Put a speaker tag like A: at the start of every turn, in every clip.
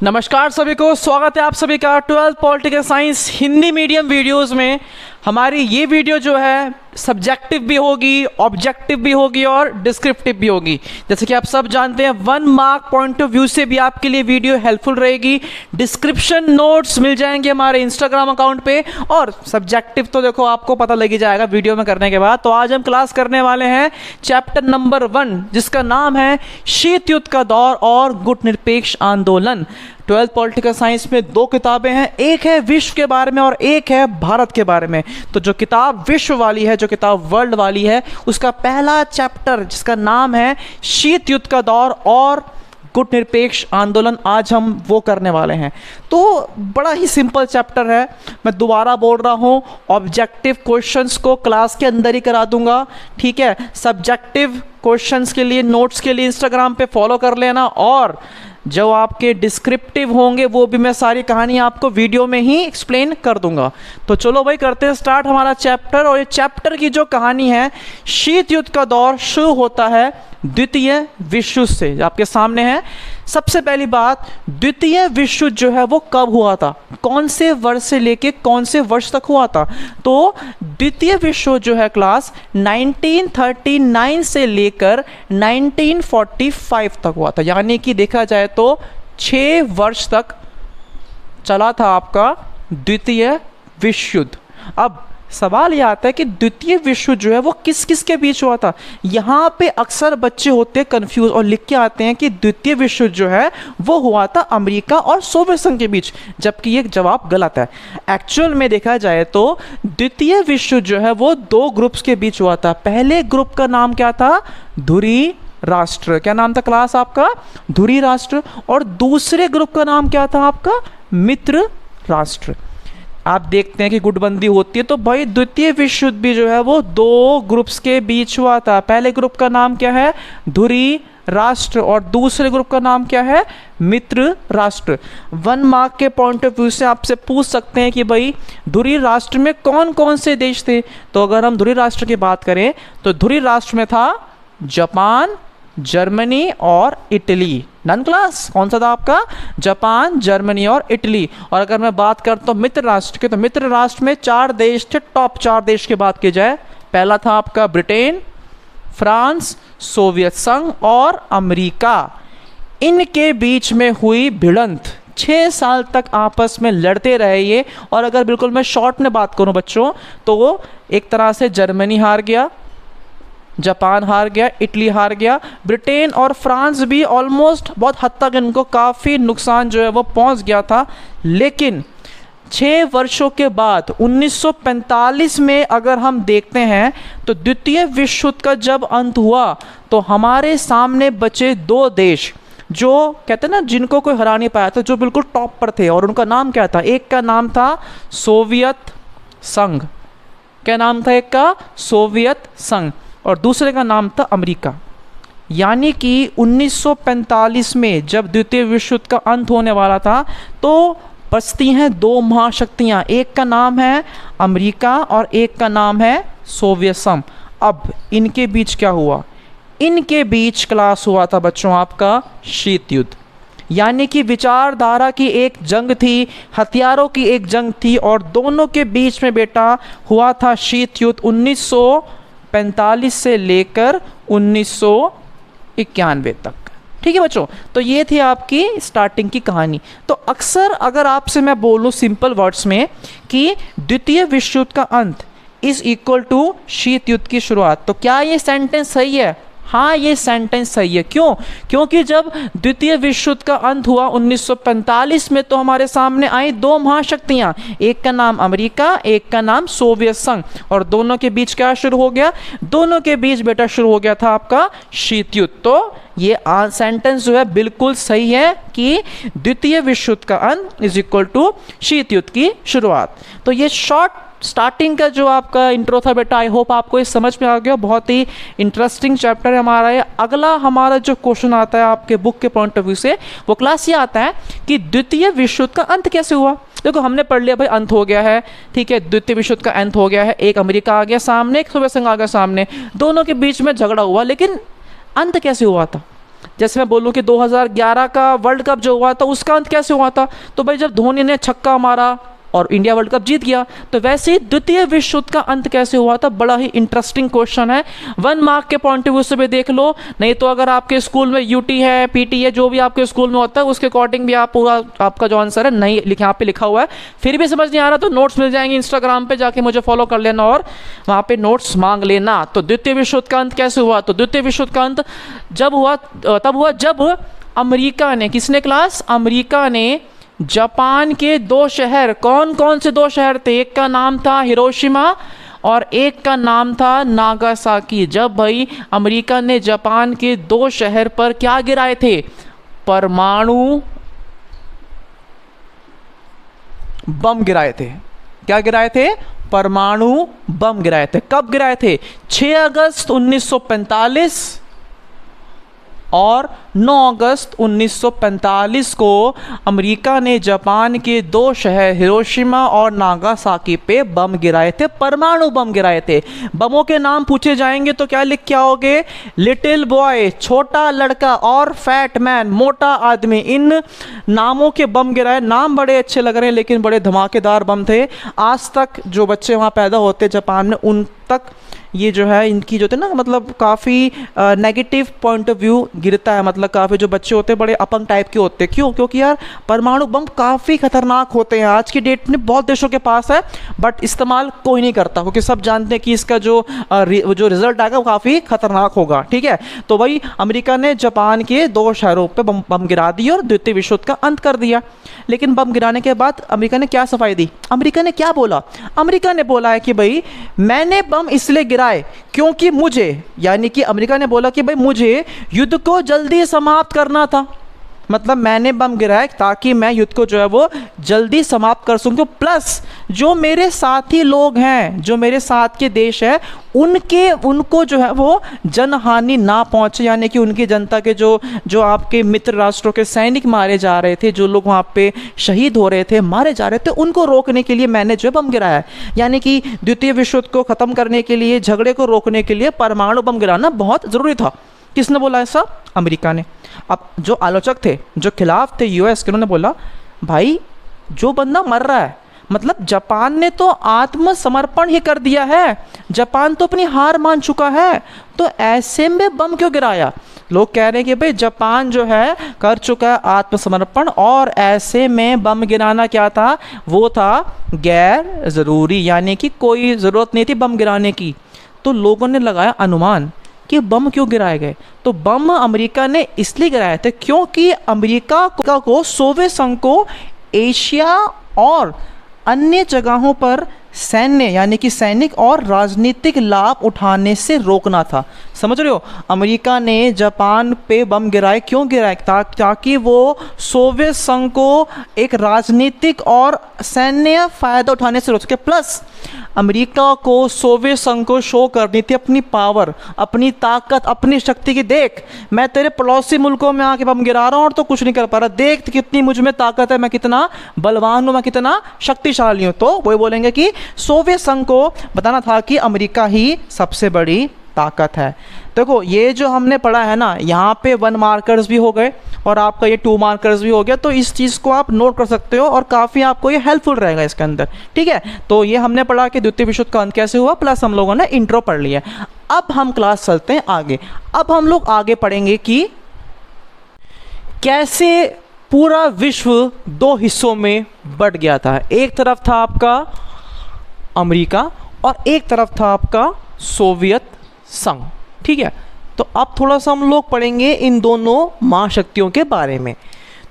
A: नमस्कार सभी को, स्वागत है आप सभी का 12th political science Hindi medium videos में। हमारी ये वीडियो जो है सब्जेक्टिव भी होगी, ऑब्जेक्टिव भी होगी और डिस्क्रिप्टिव भी होगी। जैसे कि आप सब जानते हैं 1 मार्क पॉइंट ऑफ व्यू से भी आपके लिए वीडियो हेल्पफुल रहेगी। डिस्क्रिप्शन नोट्स मिल जाएंगे हमारे इंस्टाग्राम अकाउंट पे, और सब्जेक्टिव तो देखो आपको पता लग ही जाएगा वीडियो में करने के बाद। तो आज हम क्लास करने वाले हैं चैप्टर नंबर 1, जिसका नाम है शीत युद्ध का दौर और गुटनिरपेक्ष आंदोलन। 12th पॉलिटिकल साइंस में 2 किताबें हैं, एक है विश्व के बारे में और एक है भारत के बारे में। तो जो किताब विश्व वाली है, जो किताब वर्ल्ड वाली है, उसका पहला चैप्टर जिसका नाम है शीत युद्ध का दौर और गुटनिरपेक्ष आंदोलन, आज हम वो करने वाले हैं। तो बड़ा ही सिंपल चैप्टर है। मैं दोबारा बोल रहा हूँ, ऑब्जेक्टिव क्वेश्चंस को क्लास के अंदर ही करा दूंगा, ठीक है। सब्जेक्टिव क्वेश्चंस के लिए, नोट्स के लिए इंस्टाग्राम पे फॉलो कर लेना, और जो आपके डिस्क्रिप्टिव होंगे वो भी मैं सारी कहानी आपको वीडियो में ही एक्सप्लेन कर दूंगा। तो चलो भाई करते हैं स्टार्ट हमारा चैप्टर। और ये चैप्टर की जो कहानी है, शीत युद्ध का दौर शुरू होता है द्वितीय विश्व युद्ध से। आपके सामने है सबसे पहली बात, द्वितीय विश्व युद्ध जो है वो कब हुआ था, कौन से वर्ष से लेके कौन से वर्ष तक हुआ था। तो द्वितीय विश्व युद्ध जो है क्लास 1939 से लेकर 1945 तक हुआ था, यानी कि देखा जाए तो 6 वर्ष तक चला था आपका द्वितीय विश्व युद्ध। अब सवाल यह आता है कि द्वितीय विश्व युद्ध जो है वो किस किस के बीच हुआ था। यहाँ पे अक्सर बच्चे होते हैं कंफ्यूज और लिख के आते हैं कि द्वितीय विश्व युद्ध जो है वो हुआ था अमेरिका और सोवियत संघ के बीच, जबकि ये जवाब गलत है। एक्चुअल में देखा जाए तो द्वितीय विश्व युद्ध जो है वो 2 ग्रुप्स के बीच हुआ था। पहले ग्रुप का नाम क्या था, धुरी राष्ट्र। क्या नाम था क्लास आपका, धुरी राष्ट्र। और दूसरे ग्रुप का नाम क्या था आपका, मित्र राष्ट्र। आप देखते हैं कि गुटबंदी होती है, तो भाई द्वितीय विश्व युद्ध भी जो है वो 2 ग्रुप्स के बीच हुआ था। पहले ग्रुप का नाम क्या है, धुरी राष्ट्र, और दूसरे ग्रुप का नाम क्या है, मित्र राष्ट्र। 1 मार्क के पॉइंट ऑफ व्यू से आपसे पूछ सकते हैं कि भाई धुरी राष्ट्र में कौन कौन से देश थे। तो अगर हम धुरी राष्ट्र की बात करें तो धुरी राष्ट्र में था जापान, जर्मनी और इटली। नन क्लास कौन सा था आपका, जापान, जर्मनी और इटली। और अगर मैं बात करता हूँ मित्र राष्ट्र की, तो मित्र राष्ट्र में 4 देश थे। टॉप 4 देश की बात की जाए, पहला था आपका ब्रिटेन, फ्रांस, सोवियत संघ और अमेरिका। इनके बीच में हुई भिड़ंत, 6 साल तक आपस में लड़ते रहे ये। और अगर बिल्कुल मैं शॉर्ट में बात करूं बच्चों, तो एक तरह से जर्मनी हार गया, जापान हार गया, इटली हार गया, ब्रिटेन और फ्रांस भी ऑलमोस्ट बहुत हद तक इनको काफ़ी नुकसान जो है वो पहुंच गया था। लेकिन 6 वर्षों के बाद 1945 में अगर हम देखते हैं तो द्वितीय विश्व युद्ध का जब अंत हुआ तो हमारे सामने बचे 2 देश जो कहते हैं ना, जिनको कोई हरा नहीं पाया था, जो बिल्कुल टॉप पर थे। और उनका नाम क्या था, एक का नाम था सोवियत संघ। क्या नाम था एक का, सोवियत संघ, और दूसरे का नाम था अमेरिका। यानी कि 1945 में जब द्वितीय विश्व युद्ध का अंत होने वाला था तो बचती हैं 2 महाशक्तियां, एक का नाम है अमेरिका और एक का नाम है सोवियत संघ। अब इनके बीच क्या हुआ, इनके बीच क्लास हुआ था बच्चों आपका शीत युद्ध। यानी कि विचारधारा की एक जंग थी, हथियारों की एक जंग थी, और दोनों के बीच में बेटा हुआ था शीत युद्ध 1945 से लेकर 1991 तक। ठीक है बच्चों, तो ये थी आपकी स्टार्टिंग की कहानी। तो अक्सर अगर आपसे मैं बोलूं सिंपल वर्ड्स में कि द्वितीय विश्व युद्ध का अंत इज इक्वल टू शीत युद्ध की शुरुआत, तो क्या ये सेंटेंस सही है? हाँ, ये सेंटेंस सही है। क्यों? क्योंकि जब द्वितीय विश्व युद्ध का अंत हुआ 1945 में, तो हमारे सामने आई 2 महाशक्तियां, एक का नाम अमेरिका, एक का नाम सोवियत संघ, और दोनों के बीच क्या शुरू हो गया, दोनों के बीच बेटा शुरू हो गया था आपका शीत युद्ध। तो ये सेंटेंस जो है बिल्कुल सही है कि द्वितीय विश्व युद्ध का अंत इज इक्वल टू शीत युद्ध की शुरुआत। तो ये शॉर्ट स्टार्टिंग का जो आपका इंट्रो था बेटा, आई होप आपको ये समझ में आ गया। बहुत ही इंटरेस्टिंग चैप्टर है हमारा ये। अगला हमारा जो क्वेश्चन आता है आपके बुक के पॉइंट ऑफ व्यू से, वो क्लास ये आता है कि द्वितीय विश्व युद्ध का अंत कैसे हुआ। देखो हमने पढ़ लिया भाई अंत हो गया है, ठीक है, द्वितीय विश्व युद्ध का अंत हो गया है, एक अमेरिका आ गया सामने, एक सोवियत संघ आ गया सामने, दोनों के बीच में झगड़ा हुआ, लेकिन अंत कैसे हुआ था। जैसे मैं बोलूँ कि 2011 का वर्ल्ड कप जो हुआ था उसका अंत कैसे हुआ था, तो भाई जब धोनी ने छक्का मारा और इंडिया वर्ल्ड कप जीत गया। तो वैसे ही द्वितीय विश्व युद्ध का अंत कैसे हुआ था, बड़ा ही इंटरेस्टिंग क्वेश्चन है। 1 मार्क के पॉइंट ऑफ व्यू से भी देख लो, नहीं तो अगर आपके स्कूल में यूटी है, पीटी है, जो भी आपके स्कूल में होता है उसके अकॉर्डिंग भी आप पूरा आपका जो आंसर है नहीं यहाँ पे लिखा हुआ है। फिर भी समझ नहीं आ रहा तो नोट्स मिल जाएंगे, इंस्टाग्राम पे जाके मुझे फॉलो कर लेना और वहाँ पे नोट्स मांग लेना। तो द्वितीय विश्व युद्ध का अंत कैसे हुआ, तो द्वितीय विश्व युद्ध का अंत जब हुआ तब हुआ जब अमेरिका ने, किसने क्लास, अमेरिका ने जापान के 2 शहर, कौन कौन से 2 शहर थे, एक का नाम था हिरोशिमा और एक का नाम था नागासाकी। जब भाई अमेरिका ने जापान के 2 शहर पर क्या गिराए थे, परमाणु बम गिराए थे। क्या गिराए थे, परमाणु बम गिराए थे। कब गिराए थे, 6 अगस्त 1945 और 9 अगस्त 1945 को अमेरिका ने जापान के 2 शहर हिरोशिमा और नागासाकी पे बम गिराए थे, परमाणु बम गिराए थे। बमों के नाम पूछे जाएंगे तो क्या लिख के आओगे, लिटिल बॉय छोटा लड़का और फैट मैन मोटा आदमी। इन नामों के बम गिराए, नाम बड़े अच्छे लग रहे हैं लेकिन बड़े धमाकेदार बम थे। आज तक जो बच्चे वहाँ पैदा होते जापान में उन तक ये जो है इनकी जो थे ना, मतलब काफ़ी नेगेटिव पॉइंट ऑफ व्यू गिरता है। मतलब काफ़ी जो बच्चे होते हैं बड़े अपंग टाइप के होते हैं। क्यों, क्योंकि यार परमाणु बम काफ़ी खतरनाक होते हैं। आज की डेट में बहुत देशों के पास है बट इस्तेमाल कोई नहीं करता क्योंकि सब जानते हैं कि इसका जो रिजल्ट आएगा वो काफ़ी खतरनाक होगा। ठीक है, तो भाई अमेरिका ने जापान के 2 शहरों पर बम गिरा दिए और द्वितीय विश्व युद्ध का अंत कर दिया। लेकिन बम गिराने के बाद अमेरिका ने क्या सफाई दी, अमेरिका ने क्या बोला, अमेरिका ने बोला है कि भाई मैंने बम इसलिए गिराए क्योंकि मुझे, यानी कि अमेरिका ने बोला कि भाई मुझे युद्ध को जल्दी समाप्त करना था। मतलब मैंने बम गिराया ताकि मैं युद्ध को जो है वो जल्दी समाप्त कर सकूं, प्लस जो मेरे साथी लोग हैं, जो मेरे साथ के देश है उनको जो है वो जनहानि ना पहुंचे। यानी कि उनकी जनता के जो आपके मित्र राष्ट्रों के सैनिक मारे जा रहे थे, जो लोग वहाँ पे शहीद हो रहे थे, मारे जा रहे थे, उनको रोकने के लिए मैंने जो बम गिराया है। यानी कि द्वितीय विश्व युद्ध को ख़त्म करने के लिए, झगड़े को रोकने के लिए परमाणु बम गिराना बहुत ज़रूरी था। किसने बोला ऐसा, अमेरिका ने। अब जो आलोचक थे, जो खिलाफ थे यूएस के, उन्होंने बोला भाई जो बंदा मर रहा है, मतलब जापान ने तो आत्मसमर्पण ही कर दिया है, जापान तो अपनी हार मान चुका है, तो ऐसे में बम क्यों गिराया। लोग कह रहे हैं कि भाई जापान जो है कर चुका है आत्मसमर्पण और ऐसे में बम गिराना क्या था, वो था गैर ज़रूरी, यानी कि कोई ज़रूरत नहीं थी बम गिराने की। तो लोगों ने लगाया अनुमान कि बम क्यों गिराए गए। तो बम अमेरिका ने इसलिए गिराए थे क्योंकि अमेरिका को सोवियत संघ को एशिया और अन्य जगहों पर सैन्य, यानी कि सैनिक और राजनीतिक लाभ उठाने से रोकना था। समझ रहे हो, अमेरिका ने जापान पे बम गिराए, क्यों गिराए, ताकि वो सोवियत संघ को एक राजनीतिक और सैन्य फायदा उठाने से रोक सके। प्लस अमेरिका को सोवियत संघ को शो करनी थी अपनी पावर, अपनी ताकत, अपनी शक्ति की, देख मैं तेरे पड़ोसी मुल्कों में आके बम गिरा रहा हूँ और तो कुछ नहीं कर पा रहा, देख कितनी मुझ में ताकत है, मैं कितना बलवान हूँ, मैं कितना शक्तिशाली हूँ। तो वही बोलेंगे कि सोवियत संघ को बताना था कि अमेरिका ही सबसे बड़ी ताकत है। देखो ये जो हमने पढ़ा है ना, यहाँ पे 1 मार्कर्स भी हो गए और आपका ये 2 मार्कर्स भी हो गया, तो इस चीज़ को आप नोट कर सकते हो और काफ़ी आपको ये हेल्पफुल रहेगा इसके अंदर। ठीक है, तो ये हमने पढ़ा कि द्वितीय विश्व युद्ध का अंत कैसे हुआ, प्लस हम लोगों ने इंट्रो पढ़ लिया। अब हम क्लास चलते हैं आगे। अब हम लोग आगे पढ़ेंगे कि कैसे पूरा विश्व 2 हिस्सों में बट गया था। एक तरफ था आपका अमेरिका और एक तरफ था आपका सोवियत संघ। ठीक है, तो अब थोड़ा सा हम लोग पढ़ेंगे इन दोनों महाशक्तियों के बारे में।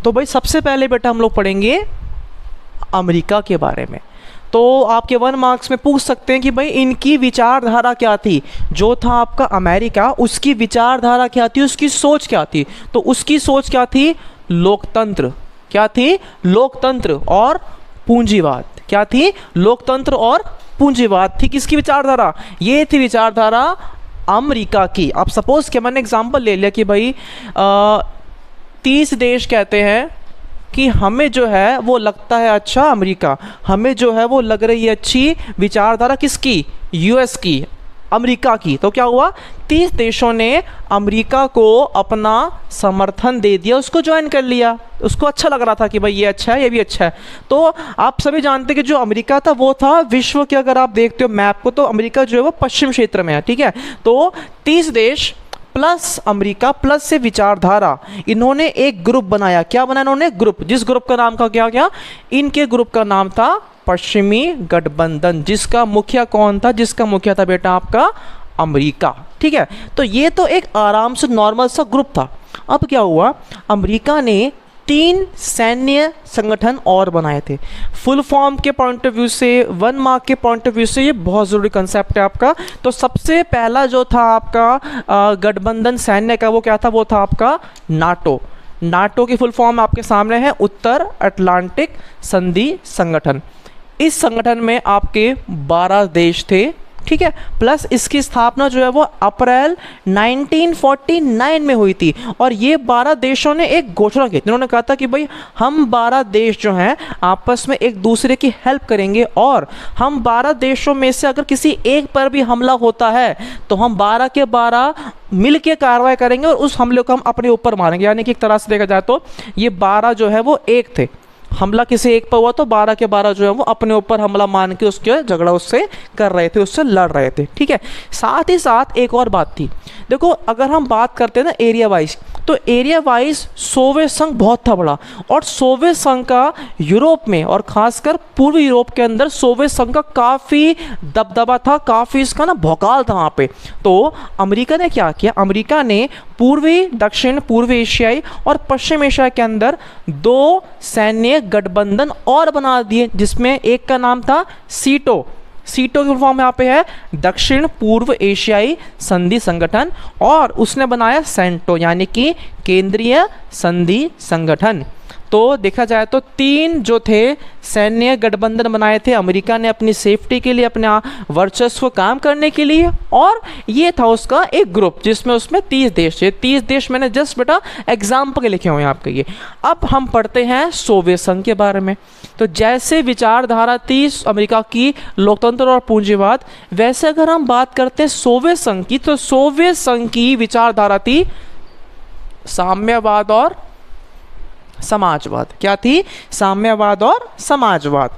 A: तो भाई सबसे पहले बेटा हम लोग पढ़ेंगे अमेरिका के बारे में। तो आपके 1 मार्क्स में पूछ सकते हैं कि भाई इनकी विचारधारा क्या थी। जो था आपका अमेरिका, उसकी विचारधारा क्या थी, उसकी सोच क्या थी। तो उसकी सोच क्या थी, लोकतंत्र। क्या थी, लोकतंत्र और पूंजीवाद। क्या थी, लोकतंत्र और पूंजीवाद थी। किसकी विचारधारा, ये थी विचारधारा अमेरिका की। अब सपोज कि मैंने एग्जांपल ले लिया कि भाई 30 देश कहते हैं कि हमें जो है वो लगता है अच्छा अमेरिका, हमें जो है वो लग रही है अच्छी विचारधारा किसकी, यूएस की। अमेरिका की। तो क्या हुआ, 30 देशों ने अमेरिका को अपना समर्थन दे दिया, उसको ज्वाइन कर लिया। उसको अच्छा लग रहा था कि भाई ये अच्छा है, ये भी अच्छा है। तो आप सभी जानते हैं कि जो अमेरिका था वो था विश्व के, अगर आप देखते हो मैप को, तो अमेरिका जो है वो पश्चिम क्षेत्र में है, ठीक है। तो 30 देश प्लस अमेरिका प्लस से विचारधारा, इन्होंने एक ग्रुप बनाया। क्या बनाया इन्होंने, ग्रुप। जिस ग्रुप का नाम का क्या, इनके ग्रुप का नाम था पश्चिमी गठबंधन। जिसका मुखिया कौन था, जिसका मुखिया था बेटा आपका अमेरिका, ठीक है। तो ये तो एक आराम से नॉर्मल सा ग्रुप था। अब क्या हुआ, अमेरिका ने 3 सैन्य संगठन और बनाए थे। फुल फॉर्म के पॉइंट ऑफ व्यू से, 1 मार्क के पॉइंट ऑफ व्यू से ये बहुत ज़रूरी कंसेप्ट है आपका। तो सबसे पहला जो था आपका गठबंधन सैन्य का, वो क्या था, वो था आपका नाटो। नाटो की फुल फॉर्म आपके सामने है, उत्तर अटलांटिक संधि संगठन। इस संगठन में आपके 12 देश थे, ठीक है। प्लस इसकी स्थापना जो है वो अप्रैल 1949 में हुई थी। और ये 12 देशों ने एक घोषणा की, जिन्होंने कहा था कि भाई हम 12 देश जो हैं आपस में एक दूसरे की हेल्प करेंगे, और हम 12 देशों में से अगर किसी एक पर भी हमला होता है तो हम 12 के 12 मिल के कार्रवाई करेंगे और उस हमले को हम अपने ऊपर मारेंगे। यानी कि एक तरह से देखा जाए तो ये 12 जो है वो एक थे। हमला किसी एक पर हुआ तो 12 के 12 जो है वो अपने ऊपर हमला मान के उसके झगड़ा उससे कर रहे थे, उससे लड़ रहे थे, ठीक है। साथ ही साथ एक और बात थी, देखो अगर हम बात करते हैं ना एरिया वाइज, तो एरिया वाइज सोवियत संघ बहुत था बड़ा, और सोवियत संघ का यूरोप में और खासकर पूर्वी यूरोप के अंदर सोवियत संघ का काफ़ी दबदबा था, काफ़ी इसका ना भौकाल था वहाँ पे। तो अमेरिका ने क्या किया, अमेरिका ने पूर्वी, दक्षिण पूर्वी एशियाई और पश्चिम एशिया के अंदर 2 सैन्य गठबंधन और बना दिए, जिसमें एक का नाम था सीटो। सीटो की फॉर्म यहाँ पे है दक्षिण पूर्व एशियाई संधि संगठन, और उसने बनाया सेंटो यानी कि केंद्रीय संधि संगठन। तो देखा जाए तो 3 जो थे सैन्य गठबंधन बनाए थे अमेरिका ने अपनी सेफ्टी के लिए, अपना वर्चस्व काम करने के लिए, और ये था उसका एक ग्रुप जिसमें उसमें 30 देश थे। 30 देश मैंने जस्ट बेटा एग्जाम्पल के लिखे हुए हैं आपके ये। अब हम पढ़ते हैं सोवियत संघ के बारे में। तो जैसे विचारधारा थी अमेरिका की लोकतंत्र और पूंजीवाद, वैसे अगर हम बात करते हैं सोवियत संघ की, तो सोवियत संघ की विचारधारा थी साम्यवाद और समाजवाद। क्या थी, साम्यवाद और समाजवाद।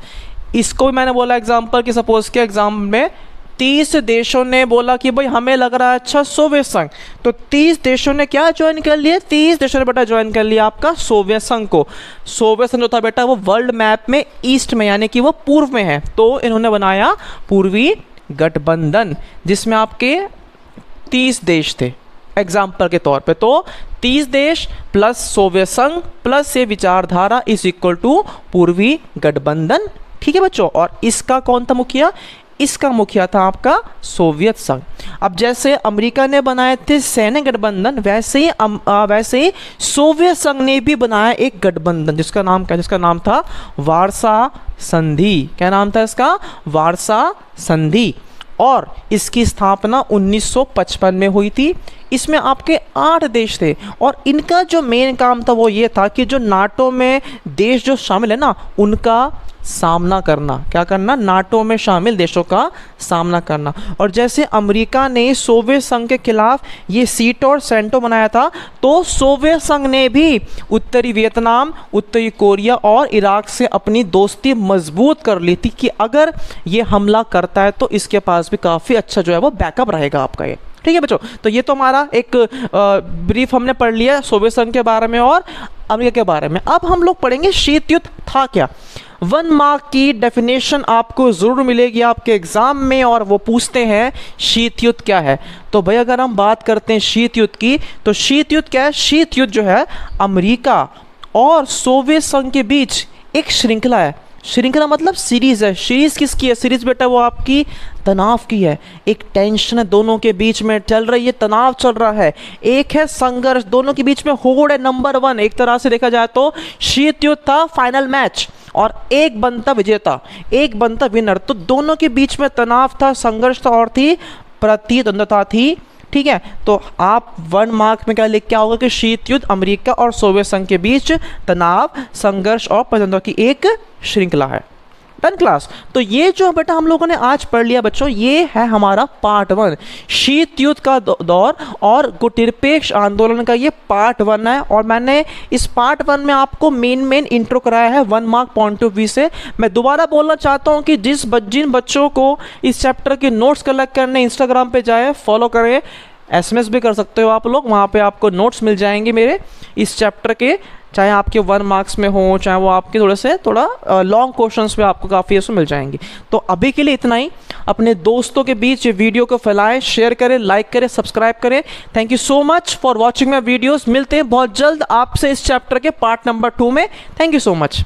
A: इसको भी मैंने बोला एग्जाम्पल कि सपोज के एग्जाम में 30 देशों ने बोला कि भाई हमें लग रहा है अच्छा सोवियत संघ, तो 30 देशों ने क्या ज्वाइन कर लिया, 30 देशों ने बेटा ज्वाइन कर लिया आपका सोवियत संघ को। सोवियत संघ जो था बेटा वो वर्ल्ड मैप में ईस्ट में यानी कि वो पूर्व में है, तो इन्होंने बनाया पूर्वी गठबंधन जिसमें आपके 30 देश थे एग्जाम्पल के तौर पे। तो 30 देश प्लस सोवियत संघ प्लस ये विचारधारा इज इक्वल टू पूर्वी गठबंधन, ठीक है बच्चों। और इसका कौन था मुखिया, इसका मुखिया था आपका सोवियत संघ। अब जैसे अमेरिका ने बनाए थे सैन्य गठबंधन, वैसे ही सोवियत संघ ने भी बनाया एक गठबंधन जिसका नाम था वार्सा संधि। क्या नाम था इसका, वार्सा संधि। और इसकी स्थापना 1955 में हुई थी। इसमें आपके 8 देश थे और इनका जो मेन काम था वो ये था कि जो नाटो में देश जो शामिल है ना उनका सामना करना। क्या करना, नाटो में शामिल देशों का सामना करना। और जैसे अमेरिका ने सोवियत संघ के खिलाफ ये सीटो और सेंटो बनाया था, तो सोवियत संघ ने भी उत्तरी वियतनाम, उत्तरी कोरिया और इराक से अपनी दोस्ती मजबूत कर ली थी कि अगर ये हमला करता है तो इसके पास भी काफ़ी अच्छा जो है वो बैकअप रहेगा आपका ये, ठीक है बच्चों। तो ये तो हमारा एक ब्रीफ हमने पढ़ लिया सोवियत संघ के बारे में और अमेरिका के बारे में। अब हम लोग पढ़ेंगे शीत युद्ध था क्या। 1 मार्क की डेफिनेशन आपको ज़रूर मिलेगी आपके एग्जाम में, और वो पूछते हैं शीत युद्ध क्या है। तो भाई अगर हम बात करते हैं शीत युद्ध की, तो शीत युद्ध क्या है, शीत युद्ध जो है अमेरिका और सोवियत संघ के बीच एक श्रृंखला है। श्रृंखला मतलब सीरीज है। सीरीज किसकी है, सीरीज बेटा वो आपकी तनाव की है। एक टेंशन है दोनों के बीच में चल रही है, तनाव चल रहा है। एक है संघर्ष, दोनों के बीच में होड़ है नंबर 1। एक तरह से देखा जाए तो शीत युद्ध था फाइनल मैच, और एक बनता विजेता, एक बनता विनर। तो दोनों के बीच में तनाव था, संघर्ष था और थी प्रतिद्वंद्विता थी, ठीक है। तो आप 1 मार्क में क्या लिख के आओगे कि शीत युद्ध अमेरिका और सोवियत संघ के बीच तनाव, संघर्ष और प्रतिद्वंद्विता की एक श्रृंखला है। 10th class. तो ये जो बेटा हम लोगों ने आज पढ़ लिया बच्चों, ये है हमारा पार्ट 1, शीत युद्ध का दौर और गुटनिरपेक्ष आंदोलन का ये पार्ट 1 है। और मैंने इस पार्ट 1 में आपको मेन इंट्रो कराया है 1 मार्क पॉइंट ऑफ व्यू से। मैं दोबारा बोलना चाहता हूँ कि जिन बच्चों को इस चैप्टर के नोट्स कलेक्ट करने इंस्टाग्राम पे जाए, फॉलो करें, एसएमएस भी कर सकते हो आप लोग, वहाँ पे आपको नोट्स मिल जाएंगे मेरे इस चैप्टर के, चाहे आपके 1 मार्क्स में हो, चाहे वो आपके थोड़ा लॉन्ग क्वेश्चंस में आपको काफ़ी ऐसे मिल जाएंगे। तो अभी के लिए इतना ही। अपने दोस्तों के बीच ये वीडियो को फैलाएं, शेयर करें, लाइक करें, सब्सक्राइब करें। Thank you so much for watching my videos. मिलते हैं बहुत जल्द आपसे इस चैप्टर के पार्ट नंबर 2 में। Thank you so much.